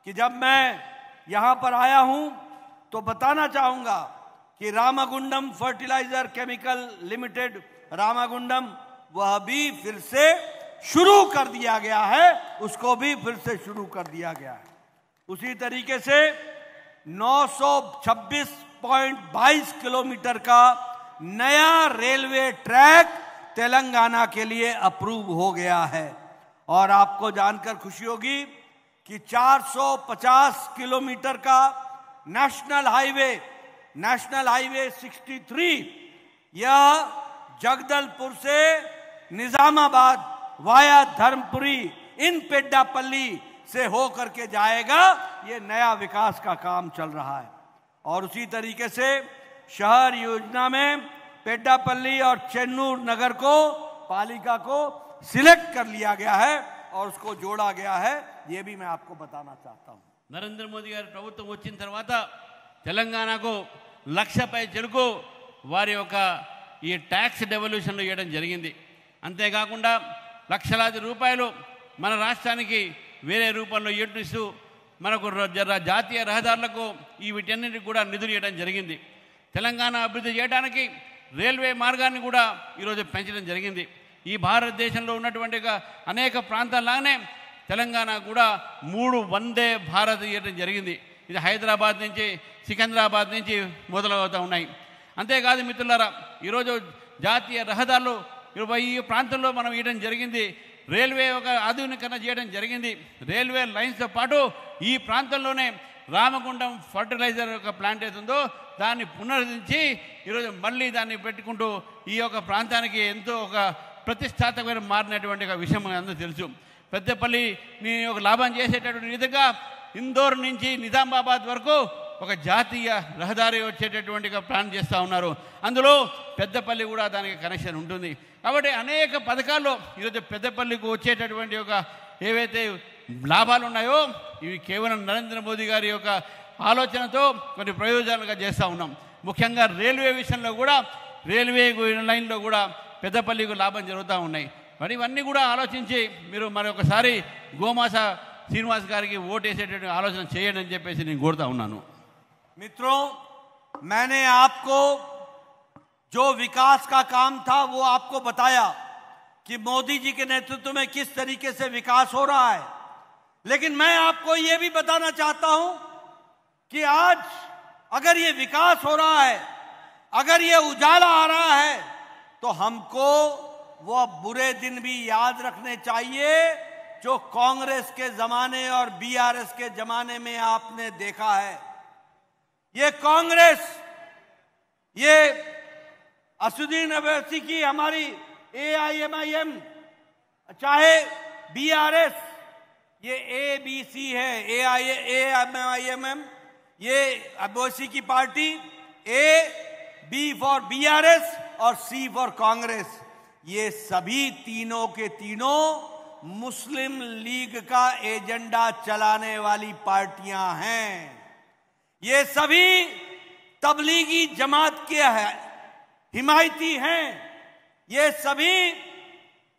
कि जब मैं यहाँ पर आया हूँ तो बताना चाहूँगा कि Ramagundam fertiliser chemical limited Ramagundam वह भी फिर से शुरू कर दिया गया है, उसको भी फिर से शुरू कर दिया गया है। उसी तरीके से 926.22 किलोमीटर का नया रेलवे ट्रैक तेलंगाना के लिए अप्रूव हो गया है। और आपको जानकर खुशी होगी कि 450 किलोमीटर का नेशनल हाईवे 63 यह जगदलपुर से निजामाबाद वाया धर्मपुरी इन पेड्डापल्ली से हो करके जाएगा। ये नया विकास का काम चल रहा है। और उसी तरीके से शहर योजना में पेड्डापल्ली और चेन्नूर नगर को पालिका को सिलेक्ट कर लिया गया है और उसको जोड़ा गया है। ये भी मैं आपको बताना चाहता हूं। నరేంద్ర మోదీ గారి ప్రభుత్వం వచ్చిన తర్వాత తెలంగాణకు 1,00,000 పై చెరుకు వారి యొక్క ఈ ట్యాక్స్ డెవల్యూషన్లు చేయడం జరిగింది. అంతేకాకుండా లక్షలాది రూపాయలు మన రాష్ట్రానికి వేరే రూపంలో ఇస్తూ మనకు జాతీయ రహదారులకు ఈ వీటన్నిటికి కూడా నిధులు ఇవ్వడం జరిగింది. తెలంగాణ అభివృద్ధి చేయడానికి రైల్వే మార్గాన్ని కూడా ఈరోజు పెంచడం జరిగింది. ఈ భారతదేశంలో ఉన్నటువంటి అనేక ప్రాంతాల్లానే తెలంగాణ కూడా 3 వందే భారత్ ఇవ్వడం జరిగింది. ఇది హైదరాబాద్ నుంచి సికింద్రాబాద్ నుంచి మొదలవుతూ ఉన్నాయి. అంతేకాదు మిత్రులారా, ఈరోజు జాతీయ రహదారులు ఈ ప్రాంతంలో మనం ఇవ్వడం జరిగింది. రైల్వే ఒక ఆధునీకరణ చేయడం జరిగింది. రైల్వే లైన్స్తో పాటు ఈ ప్రాంతంలోనే రామగుండం ఫర్టిలైజర్ యొక్క ప్లాంట్ ఏతుందో దాన్ని పునరుద్ధరించి ఈరోజు మళ్ళీ దాన్ని పెట్టుకుంటూ ఈ యొక్క ప్రాంతానికి ఎంతో ఒక ప్రతిష్టాత్మకమైన మారినటువంటి ఒక విషయం అందరూ తెలుసు. పెద్దపల్లిని ఒక లాభం చేసేటటువంటి విధంగా ఇందోర్ నుంచి నిజామాబాద్ వరకు ఒక జాతీయ రహదారి వచ్చేటటువంటి ప్లాన్ చేస్తూ ఉన్నారు. అందులో పెద్దపల్లి కూడా దానికి కనెక్షన్ ఉంటుంది. కాబట్టి అనేక పథకాల్లో ఈరోజు పెద్దపల్లికి వచ్చేటటువంటి ఒక ఏవైతే లాభాలు ఉన్నాయో ఇవి కేవలం నరేంద్ర మోదీ గారి యొక్క ఆలోచనతో కొన్ని ప్రయోజనాలుగా చేస్తూ ఉన్నాం. ముఖ్యంగా రైల్వే విషయంలో కూడా రైల్వే లైన్లో కూడా పెద్దపల్లికి లాభం జరుగుతూ ఉన్నాయి. మరి ఇవన్నీ కూడా ఆలోచించి మీరు మరొకసారి గోమాస శ్రీనివాస్ గారికి ఓటేసేటటువంటి ఆలోచన చేయండి అని చెప్పేసి నేను కోరుతా ఉన్నాను. मित्रों, मैंने आपको जो विकास का काम था वो आपको बताया कि मोदी जी के नेतृत्व में किस तरीके से विकास हो रहा है, लेकिन मैं आपको यह भी बताना चाहता हूं कि आज अगर ये विकास हो रहा है, अगर ये उजाला आ रहा है, तो हमको वो बुरे दिन भी याद रखने चाहिए जो कांग्रेस के जमाने और बीआरएस के जमाने में आपने देखा है। ये कांग्रेस, ये असदुद्दीन ओवैसी की हमारी AIMIM, चाहे बीआरएस, ये ABC है, AIMIM, ये ओवैसी की पार्टी, B फॉर बीआरएस और C फॉर कांग्रेस, ये सभी तीनों के तीनों मुस्लिम लीग का एजेंडा चलाने वाली पार्टियां हैं। ये सभी तबलीगी जमात के हिमायती हैं। ये सभी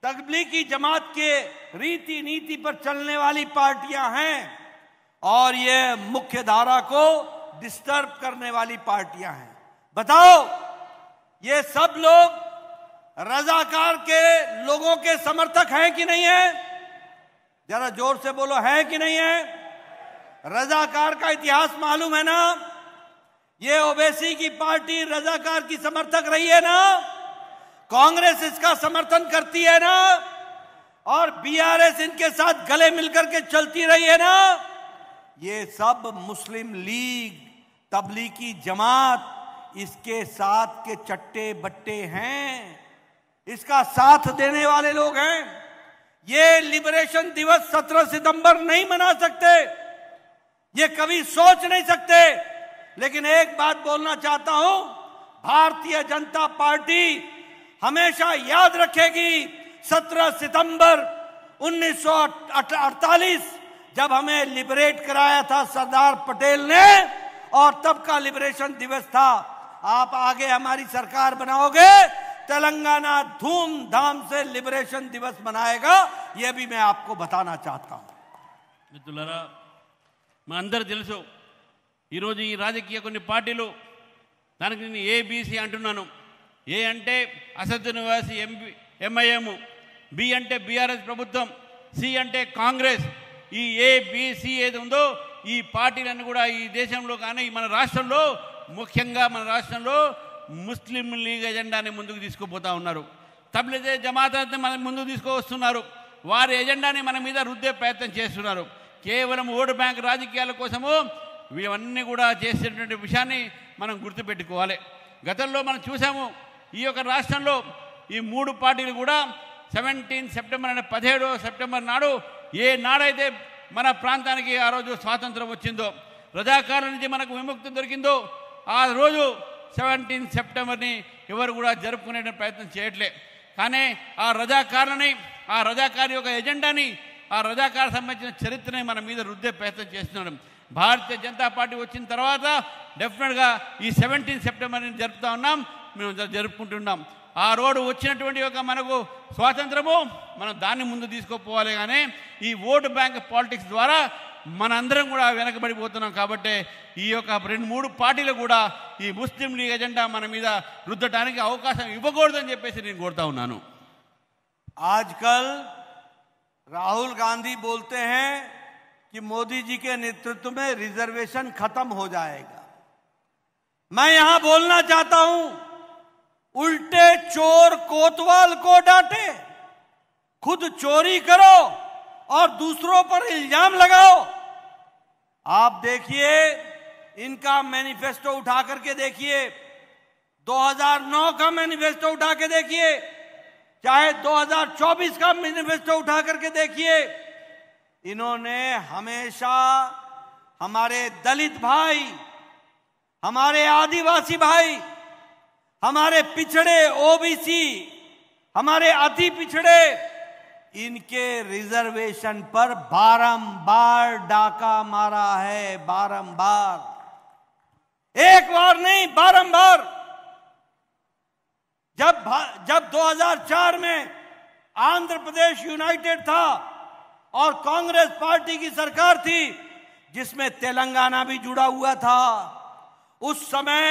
तबलीगी जमात के रीति नीति पर चलने वाली पार्टियां हैं और ये मुख्य धारा को डिस्टर्ब करने वाली पार्टियां हैं। बताओ, ये सब लोग रजाकार के लोगों के समर्थक हैं कि नहीं है? जरा जोर से बोलो, है कि नहीं है? रजाकार का इतिहास मालूम है ना? ये ओवैसी की पार्टी रजाकार की समर्थक रही है ना? कांग्रेस इसका समर्थन करती है ना? और बीआरएस इनके साथ गले मिलकर के चलती रही है ना? ये सब मुस्लिम लीग, तबलीगी जमात इसके साथ के चट्टे बट्टे हैं, इसका साथ देने वाले लोग हैं। ये लिबरेशन दिवस 17 सितंबर नहीं मना सकते, ये कभी सोच नहीं सकते, लेकिन एक बात बोलना चाहता हूं, भारतीय जनता पार्टी हमेशा याद रखेगी 17 सितंबर 1948 जब हमें लिबरेट कराया था सरदार पटेल ने, और तब का लिबरेशन दिवस था। आप आगे हमारी सरकार बनाओगे, तेलंगाना धूमधाम से लिबरेशन दिवस मनाएगा, यह भी मैं आपको बताना चाहता हूं। మిత్రులారా, మా అందరూ తెలుసు, ఈరోజు ఈ రాజకీయ కొన్ని పార్టీలు, దానికి నేను ABC అంటున్నాను. ఏ అంటే అసదుద్దీన్ ఓవైసీ MIM, B అంటే బీఆర్ఎస్ ప్రభుత్వం, C అంటే కాంగ్రెస్. ఈ ABC ఏది ఉందో ఈ పార్టీలన్నీ కూడా ఈ దేశంలో కానీ మన రాష్ట్రంలో, ముఖ్యంగా మన రాష్ట్రంలో ముస్లిం లీగ్ ఎజెండాని ముందుకు తీసుకుపోతా ఉన్నారు. తబ్లిగే జమాతని మన ముందుకు తీసుకువస్తున్నారు. వారి ఎజెండాని మన మీద రుద్దే ప్రయత్నం చేస్తున్నారు. కేవలం ఓటు బ్యాంక్ రాజకీయాల కోసము ఇవన్నీ కూడా చేసేటువంటి విషయాన్ని మనం గుర్తుపెట్టుకోవాలి. గతంలో మనం చూసాము, ఈ యొక్క రాష్ట్రంలో ఈ మూడు పార్టీలు కూడా 17 సెప్టెంబర్ అంటే 17 సెప్టెంబర్ నాడు ఏ నాడైతే మన ప్రాంతానికి ఆ రోజు స్వాతంత్రం వచ్చిందో, రజాకారుల నుంచి మనకు విముక్తి దొరికిందో, ఆ రోజు 17 సెప్టెంబర్ని ఎవరు కూడా జరుపుకునే ప్రయత్నం చేయట్లే. కానీ ఆ రజాకారులని, ఆ రజాకారు యొక్క ఎజెండాని, ఆ రజాకారు సంబంధించిన చరిత్రని మన మీద రుద్దే ప్రయత్నం చేస్తున్నాడు. భారతీయ జనతా పార్టీ వచ్చిన తర్వాత డెఫినెట్గా ఈ 17 సెప్టెంబర్ని జరుపుతా ఉన్నాం, మేము జరుపుకుంటున్నాం. ఆ రోజు వచ్చినటువంటి యొక్క మనకు స్వాతంత్రము మనం దాన్ని ముందు తీసుకుపోవాలి. కానీ ఈ ఓటు బ్యాంక్ పాలిటిక్స్ ద్వారా మనందరం కూడా వెనకబడిపోతున్నాం. కాబట్టి ఈ యొక్క 2-3 పార్టీలు కూడా ఈ ముస్లిం లీగ్ ఎజెండా మన మీద రుద్దడానికి అవకాశం ఇవ్వకూడదని చెప్పేసి నేను కోరుతా ఉన్నాను. आजकल राहुल गांधी बोलते हैं कि मोदी जी के नेतृत्व में रिजर्वेशन खत्म हो जाएगा। मैं यहां बोलना चाहता हूं, उल्टे चोर कोतवाल को डांटे, खुद चोरी करो और दूसरों पर इल्जाम लगाओ। आप देखिए, इनका मैनिफेस्टो उठा करके देखिए, 2009 का मैनिफेस्टो उठा के देखिए, चाहे 2024 का मैनिफेस्टो उठा करके देखिए, इन्होंने हमेशा हमारे दलित भाई, हमारे आदिवासी भाई, हमारे पिछड़े OBC, हमारे अति पिछड़े, इनके रिजर्वेशन पर बारंबार डाका मारा है, बारंबार, एक बार नहीं बारंबार। जब 2004 में आंध्र प्रदेश यूनाइटेड था और कांग्रेस पार्टी की सरकार थी जिसमें तेलंगाना भी जुड़ा हुआ था, उस समय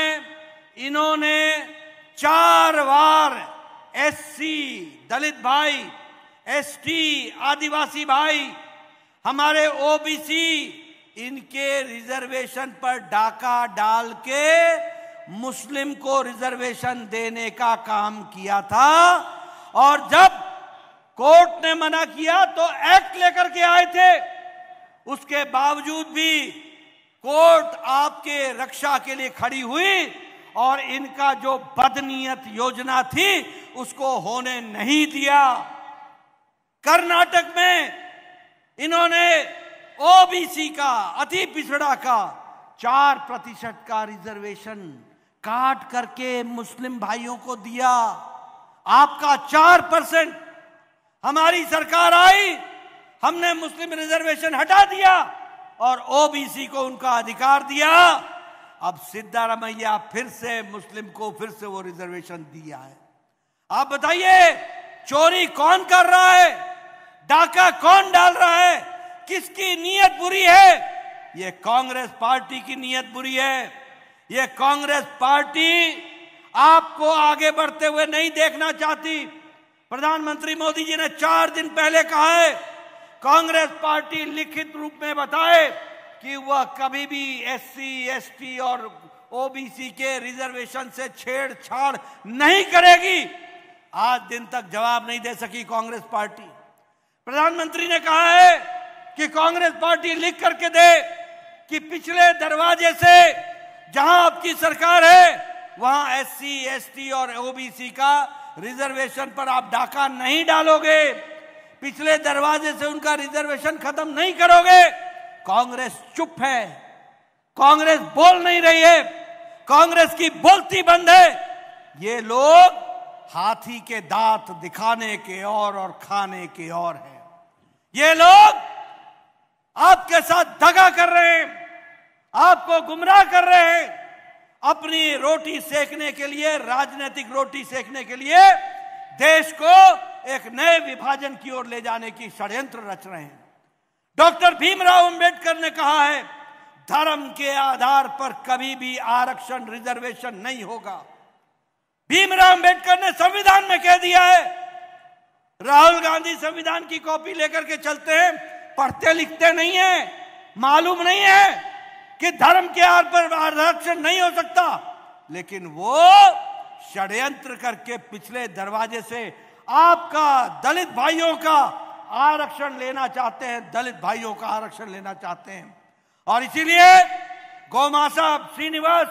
इन्होंने 4 बार एससी दलित भाई, एसटी आदिवासी भाई, हमारे ओबीसी, इनके रिजर्वेशन पर डाका डाल के मुस्लिम को रिजर्वेशन देने का काम किया था। और जब कोर्ट ने मना किया तो एक्ट लेकर के आए थे, उसके बावजूद भी कोर्ट आपके रक्षा के लिए खड़ी हुई और इनका जो बदनीयत योजना थी उसको होने नहीं दिया। कर्नाटक में इन्होंने ओबीसी का, अति पिछड़ा का 4% का रिजर्वेशन काट करके मुस्लिम भाइयों को दिया। आपका 4%, हमारी सरकार आई, हमने मुस्लिम रिजर्वेशन हटा दिया और ओबीसी को उनका अधिकार दिया। अब सिद्धारमैया फिर से मुस्लिम को फिर से वो रिजर्वेशन दिया है। आप बताइए, चोरी कौन कर रहा है? डाका कौन डाल रहा है? किसकी नीयत बुरी है? ये कांग्रेस पार्टी की नीयत बुरी है। ये कांग्रेस पार्टी आपको आगे बढ़ते हुए नहीं देखना चाहती। प्रधानमंत्री मोदी जी ने 4 दिन पहले कहा है, कांग्रेस पार्टी लिखित रूप में बताए कि वह कभी भी एससी, एसटी और ओबीसी के रिजर्वेशन से छेड़छाड़ नहीं करेगी। आज दिन तक जवाब नहीं दे सकी कांग्रेस पार्टी। प्रधानमंत्री ने कहा है कि कांग्रेस पार्टी लिख करके दे कि पिछले दरवाजे से जहां आपकी सरकार है वहां एससी, एसटी और ओबीसी का रिजर्वेशन पर आप डाका नहीं डालोगे, पिछले दरवाजे से उनका रिजर्वेशन खत्म नहीं करोगे। कांग्रेस चुप है, कांग्रेस बोल नहीं रही है, कांग्रेस की बोलती बंद है। ये लोग हाथी के दांत दिखाने के और खाने के और है। ये लोग आपके साथ दगा कर रहे हैं, आपको गुमराह कर रहे हैं। अपनी रोटी सेकने के लिए, राजनीतिक रोटी सेकने के लिए देश को एक नए विभाजन की ओर ले जाने की षड्यंत्र रच रहे हैं। डॉक्टर भीमराव अंबेडकर ने कहा है, धर्म के आधार पर कभी भी आरक्षण, रिजर्वेशन नहीं होगा। भीमराव अंबेडकर ने संविधान में कह दिया है। राहुल गांधी संविधान की कॉपी लेकर के चलते हैं, पढ़ते लिखते नहीं है, मालूम नहीं है कि धर्म के आधार पर आरक्षण नहीं हो सकता, लेकिन वो षड्यंत्र करके पिछले दरवाजे से आपका, दलित भाइयों का आरक्षण लेना चाहते हैं, दलित भाइयों का आरक्षण लेना चाहते हैं। और इसीलिए गौमाता श्रीनिवास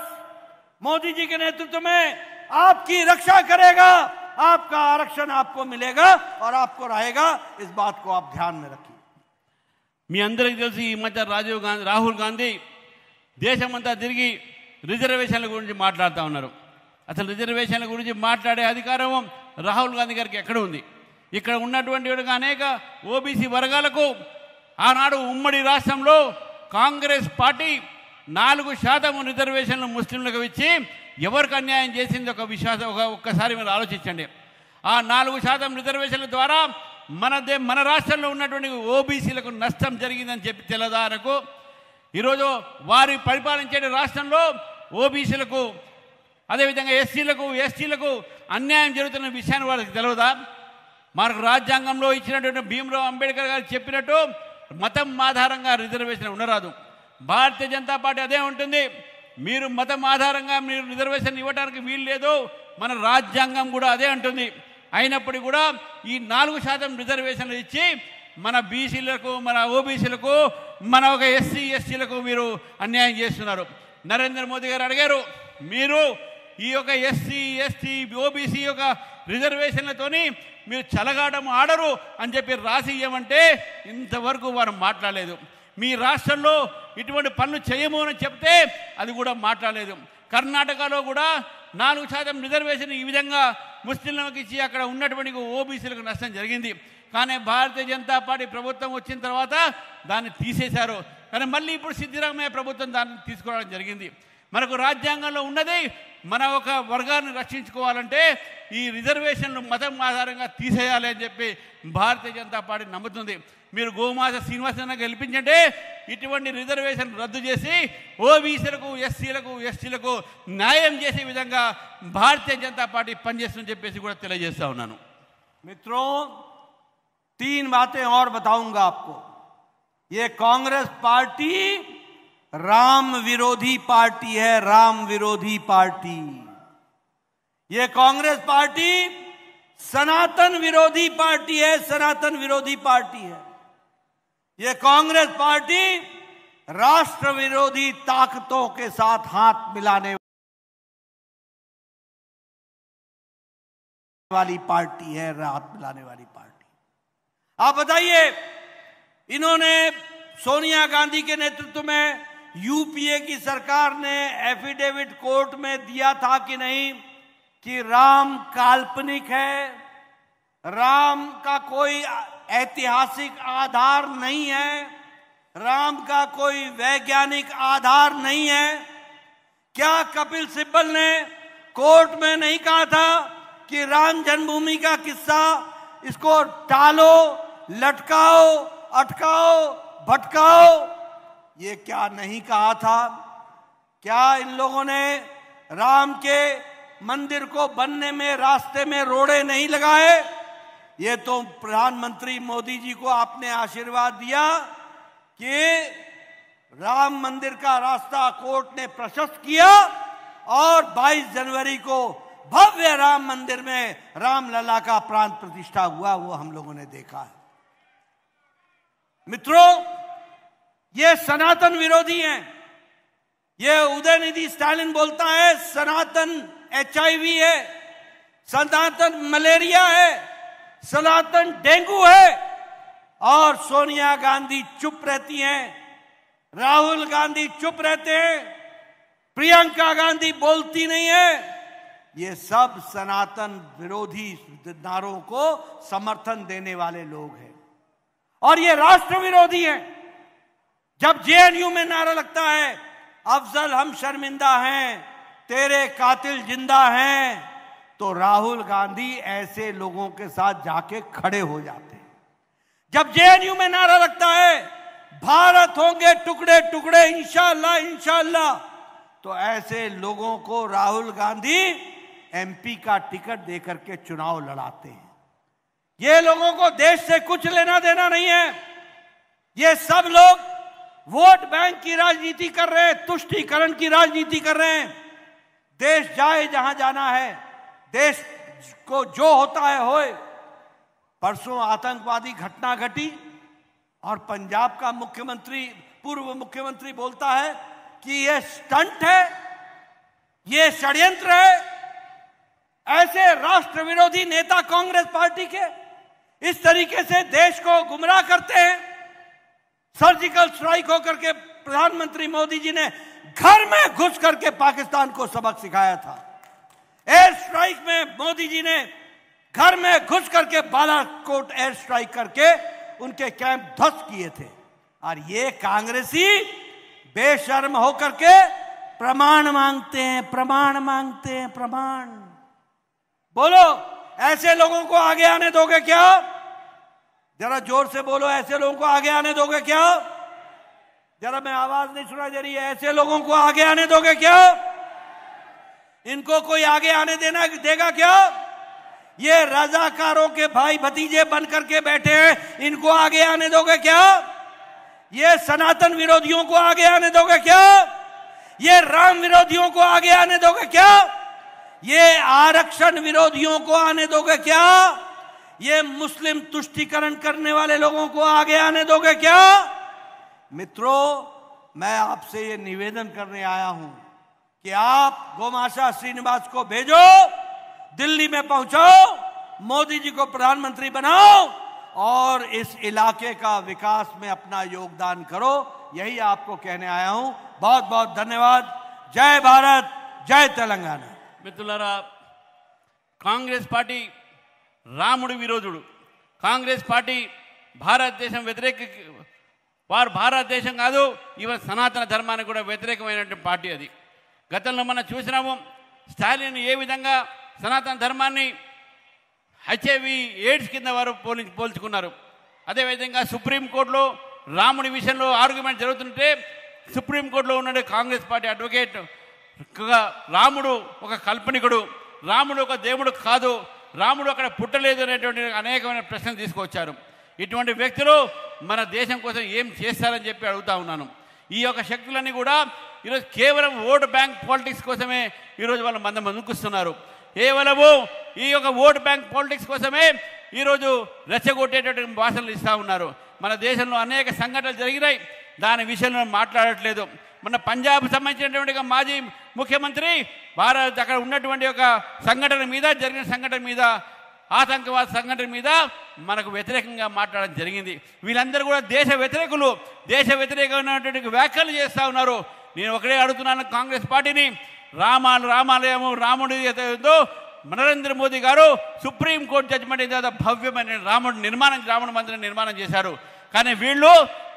मोदी जी के नेतृत्व में आपकी रक्षा करेगा, आपका आरक्षण आपको मिलेगा और आपको रहेगा। इस बात को आप ध्यान में रखिए। మీ అందరికీ తెలిసి ఈ మధ్య రాహుల్ గాంధీ దేశమంతా తిరిగి రిజర్వేషన్ల గురించి మాట్లాడుతూ ఉన్నారు. అసలు రిజర్వేషన్ల గురించి మాట్లాడే అధికారం రాహుల్ గాంధీ గారికి ఎక్కడ ఉంది? ఇక్కడ ఉన్నటువంటి అనేక ఓబీసీ వర్గాలకు ఆనాడు ఉమ్మడి రాష్ట్రంలో కాంగ్రెస్ పార్టీ 4% రిజర్వేషన్లు ముస్లింలకు ఇచ్చి ఎవరికి అన్యాయం చేసింది ఒక్కసారి మీరు ఆలోచించండి. ఆ 4% రిజర్వేషన్ల ద్వారా మన రాష్ట్రంలో ఉన్నటువంటి ఓబీసీలకు నష్టం జరిగిందని చెప్పి తెలదారకు ఈరోజు వారి పరిపాలించే రాష్ట్రంలో ఓబీసీలకు, అదేవిధంగా ఎస్సీలకు, ఎస్టీలకు అన్యాయం జరుగుతున్న విషయాన్ని వాళ్ళకి తెలియదా? మనకు రాజ్యాంగంలో ఇచ్చినటువంటి భీమరావు అంబేద్కర్ గారు చెప్పినట్టు మతం ఆధారంగా రిజర్వేషన్ ఉండరాదు. భారతీయ జనతా పార్టీ అదే ఉంటుంది. మీరు మతం ఆధారంగా మీరు రిజర్వేషన్ ఇవ్వడానికి వీలు లేదు, మన రాజ్యాంగం కూడా అదే అంటుంది. అయినప్పటికీ కూడా ఈ 4% రిజర్వేషన్లు ఇచ్చి మన బీసీలకు, మన ఓబీసీలకు, మన ఒక ఎస్సీ, ఎస్టీలకు మీరు అన్యాయం చేస్తున్నారు. నరేంద్ర మోదీ గారు అడిగారు, మీరు ఈ యొక్క ఎస్సీ, ఎస్టీ, ఓబీసీ యొక్క రిజర్వేషన్లతోని మీరు చెలగాటం ఆడరు అని చెప్పి రాసి ఇవ్వమంటే ఇంతవరకు వారు మాట్లాడలేదు. మీ రాష్ట్రంలో ఇటువంటి పనులు చేయము అని చెప్తే అది కూడా మాట్లాడలేదు. కర్ణాటకలో కూడా 4% రిజర్వేషన్ ఈ విధంగా ముస్లింలకు ఇచ్చి అక్కడ ఉన్నటువంటి ఓబీసీలకు నష్టం జరిగింది. కానీ భారతీయ జనతా పార్టీ ప్రభుత్వం వచ్చిన తర్వాత దాన్ని తీసేశారు. కానీ మళ్ళీ ఇప్పుడు సిద్ధరామయ్య ప్రభుత్వం దాన్ని తీసుకోవడం జరిగింది. మనకు రాజ్యాంగంలో ఉన్నది మన ఒక వర్గాన్ని రక్షించుకోవాలంటే ఈ రిజర్వేషన్లు మతం ఆధారంగా తీసేయాలి అని చెప్పి భారతీయ జనతా పార్టీ నమ్ముతుంది. మీరు గోమాత శ్రీనివాసన్న గెలిపించంటే ఇటువంటి రిజర్వేషన్ రద్దు చేసి ఓబీసీలకు ఎస్సీలకు ఎస్టీలకు న్యాయం చేసే విధంగా భారతీయ జనతా పార్టీ పనిచేస్తుందని చెప్పేసి కూడా తెలియజేస్తా ఉన్నాను. मित्रों, 3 बातें और बताऊंगा आपको. ये कांग्रेस पार्टी राम विरोधी पार्टी है, राम विरोधी पार्टी. ये कांग्रेस पार्टी सनातन विरोधी पार्टी है, सनातन विरोधी पार्टी है. ये कांग्रेस पार्टी राष्ट्र विरोधी ताकतों के साथ हाथ मिलाने वाली पार्टी है, हाथ मिलाने वाली पार्टी. आप बताइए, इन्होंने सोनिया गांधी के नेतृत्व में यूपीए की सरकार ने एफिडेविट कोर्ट में दिया था कि नहीं कि राम काल्पनिक है, राम का कोई ऐतिहासिक आधार नहीं है, राम का कोई वैज्ञानिक आधार नहीं है. क्या कपिल सिब्बल ने कोर्ट में नहीं कहा था कि राम जन्मभूमि का किस्सा इसको टालो, लटकाओ, अटकाओ, भटकाओ? ये क्या नहीं कहा था? क्या इन लोगों ने राम के मंदिर को बनने में रास्ते में रोड़े नहीं लगाए? ये तो प्रधानमंत्री मोदी जी को आपने आशीर्वाद दिया कि राम मंदिर का रास्ता कोर्ट ने प्रशस्त किया और 22 जनवरी को भव्य राम मंदिर में रामलला का प्राण प्रतिष्ठा हुआ, वो हम लोगों ने देखा है. मित्रों, ये सनातन विरोधी हैं. ये उदयनिधि स्टालिन बोलता है सनातन एचआईवी है, सनातन मलेरिया है, सनातन डेंगू है. और सोनिया गांधी चुप रहती हैं, राहुल गांधी चुप रहते हैं, प्रियंका गांधी बोलती नहीं है. ये सब सनातन विरोधी नारों को समर्थन देने वाले लोग हैं और ये राष्ट्र विरोधी हैं. जब जेएनयू में नारा लगता है अफजल हम शर्मिंदा हैं, तेरे कातिल जिंदा हैं, तो राहुल गांधी ऐसे लोगों के साथ जाके खड़े हो जाते हैं. जब जेएनयू में नारा लगता है भारत होंगे टुकड़े टुकड़े इंशाअल्लाह इंशाअल्लाह, तो ऐसे लोगों को राहुल गांधी एमपी का टिकट देकर के चुनाव लड़ाते हैं. ये लोगों को देश से कुछ लेना देना नहीं है. ये सब लोग वोट बैंक की राजनीति कर रहे हैं, तुष्टीकरण की राजनीति कर रहे हैं. देश जाए जहां जाना है, देश को जो होता है होए. परसों आतंकवादी घटना घटी और पंजाब का मुख्यमंत्री, पूर्व मुख्यमंत्री बोलता है कि यह स्टंट है, यह षड्यंत्र है. ऐसे राष्ट्र विरोधी नेता कांग्रेस पार्टी के इस तरीके से देश को गुमराह करते हैं. सर्जिकल स्ट्राइक होकर के प्रधानमंत्री मोदी जी ने घर में घुस करके पाकिस्तान को सबक सिखाया था. एयर स्ट्राइक में मोदी जी ने घर में घुस करके बालाकोट एयर स्ट्राइक करके उनके कैंप ध्वस्त किए थे. और ये कांग्रेसी बेशर्म होकर के प्रमाण मांगते हैं, प्रमाण मांगते हैं, प्रमाण. बोलो, ऐसे लोगों को आगे आने दोगे क्या? जरा जोर से बोलो, ऐसे लोगों को आगे आने दोगे क्या? जरा मैं आवाज नहीं सुनाई दे रही है. ऐसे लोगों को आगे आने दोगे क्या? इनको कोई आगे आने देगा क्या? ये रजाकारों के भाई भतीजे बन करके बैठे हैं, इनको आगे आने दोगे क्या? ये सनातन विरोधियों को आगे आने दोगे क्या? ये राम विरोधियों को आगे आने दोगे क्या? ये आरक्षण विरोधियों को आने दोगे क्या? ये मुस्लिम तुष्टीकरण करने वाले लोगों को आगे आने दोगे क्या? मित्रों, मैं आपसे ये निवेदन करने आया हूं कि आप गोमाशा श्रीनिवास को भेजो, दिल्ली में पहुंचाओ, मोदी जी को प्रधानमंत्री बनाओ और इस इलाके का विकास में अपना योगदान करो. यही आपको कहने आया हूं. बहुत बहुत धन्यवाद. जय भारत, जय तेलंगाना. మిత్రులారా, కాంగ్రెస్ పార్టీ రాముడి విరోధుడు. కాంగ్రెస్ పార్టీ భారతదేశం వ్యతిరేక, వారు భారతదేశం కాదు, ఈవెన్ సనాతన ధర్మానికి కూడా వ్యతిరేకమైనటువంటి పార్టీ అది. గతంలో మనం చూసినాము స్టాలిన్ ఏ విధంగా సనాతన ధర్మాన్ని హెచ్ఐవి ఎయిడ్స్ కింద వారు పోల్చుకున్నారు. అదేవిధంగా సుప్రీంకోర్టులో రాముడి విషయంలో ఆర్గ్యుమెంట్ జరుగుతుంటే సుప్రీంకోర్టులో ఉన్న కాంగ్రెస్ పార్టీ అడ్వకేట్ రాముడు ఒక కల్పనికుడు, రాముడు ఒక దేవుడు కాదు, రాముడు అక్కడ పుట్టలేదు అనేటువంటి అనేకమైన ప్రశ్నలు తీసుకొచ్చారు. ఇటువంటి వ్యక్తులు మన దేశం కోసం ఏం చేస్తారని చెప్పి అడుగుతా ఉన్నాను. ఈ యొక్క శక్తులన్నీ కూడా ఈరోజు కేవలం ఓటు బ్యాంక్ పాలిటిక్స్ కోసమే ఈరోజు వాళ్ళు ముందుకుస్తున్నారు. కేవలము ఈ యొక్క ఓటు బ్యాంక్ పాలిటిక్స్ కోసమే ఈరోజు రెచ్చగొట్టేటటువంటి భాషలు ఇస్తూ ఉన్నారు. మన దేశంలో అనేక సంఘటనలు జరిగినాయి, దాని విషయంలో మాట్లాడట్లేదు. మన పంజాబ్ సంబంధించినటువంటి మాజీ ముఖ్యమంత్రి అక్కడ ఉన్నటువంటి ఒక సంఘటన మీద జరిగిన సంఘటన మీద ఆతంకవాద సంఘటన మీద మనకు వ్యతిరేకంగా మాట్లాడడం జరిగింది. వీళ్ళందరూ కూడా దేశ వ్యతిరేకులు, దేశ వ్యతిరేకమైనటువంటి వ్యాఖ్యలు చేస్తూ ఉన్నారు. నేను ఒకటే అడుగుతున్నాను కాంగ్రెస్ పార్టీని, రామాలయము రాముడి ఏదో నరేంద్ర మోదీ గారు సుప్రీంకోర్టు జడ్జిమెంట్ ఏదో భవ్యమైన రాముడి మందిరం నిర్మాణం చేశారు. కానీ వీళ్ళు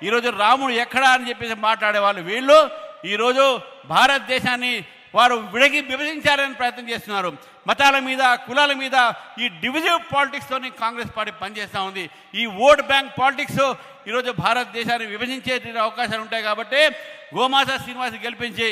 ఈరోజు రాముడు ఎక్కడా అని చెప్పేసి మాట్లాడేవాళ్ళు వీళ్ళు ఈరోజు భారతదేశాన్ని వారు విభజించాలని ప్రయత్నం చేస్తున్నారు. మతాల మీద, కులాల మీద ఈ డివిజివ్ పాలిటిక్స్తోని కాంగ్రెస్ పార్టీ పనిచేస్తూ ఉంది. ఈ ఓట్ బ్యాంక్ పాలిటిక్స్ ఈరోజు భారతదేశాన్ని విభజించే అవకాశాలు ఉంటాయి. కాబట్టి గోమాసా శ్రీనివాస్ గెలిపించి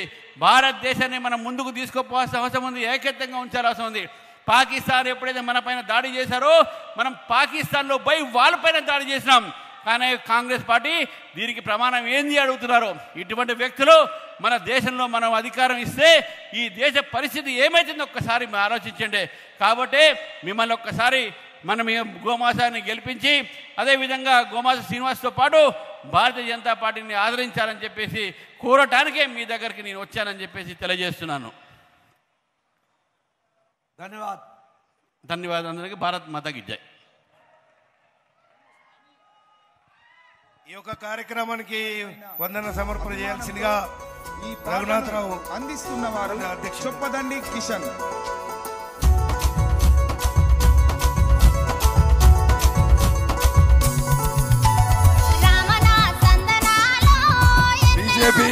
భారతదేశాన్ని మనం ముందుకు తీసుకుపోవాల్సిన అవసరం ఉంది, ఏకత్వంగా ఉంచాల్సిన అవసరం ఉంది. పాకిస్తాన్ ఎప్పుడైతే మన పైన దాడి చేశారో మనం పాకిస్తాన్లో పోయి వాళ్ళపైన దాడి చేసినాం. కానీ కాంగ్రెస్ పార్టీ దీనికి ప్రమాణం ఏంది అడుగుతున్నారు. ఇటువంటి వ్యక్తులు మన దేశంలో మనం అధికారం ఇస్తే ఈ దేశ పరిస్థితి ఏమైతుందో ఒక్కసారి ఆలోచించండి. కాబట్టి మిమ్మల్ని ఒక్కసారి మనం గోమాసాన్ని గెలిపించి అదేవిధంగా గోమాసా శ్రీనివాస్తో పాటు భారతీయ జనతా పార్టీని ఆదరించాలని చెప్పేసి కోరటానికే మీ దగ్గరికి నేను వచ్చానని చెప్పేసి తెలియజేస్తున్నాను. ధన్యవాదాలు అందరికీ. భారత్ మాతాకి జై. ఈ యొక్క కార్యక్రమానికి వందన సమర్పణ చేయాల్సిందిగా ఈ రఘునాథరావు అందిస్తున్న వారు చొప్పదండి కిషన్. బీజేపీ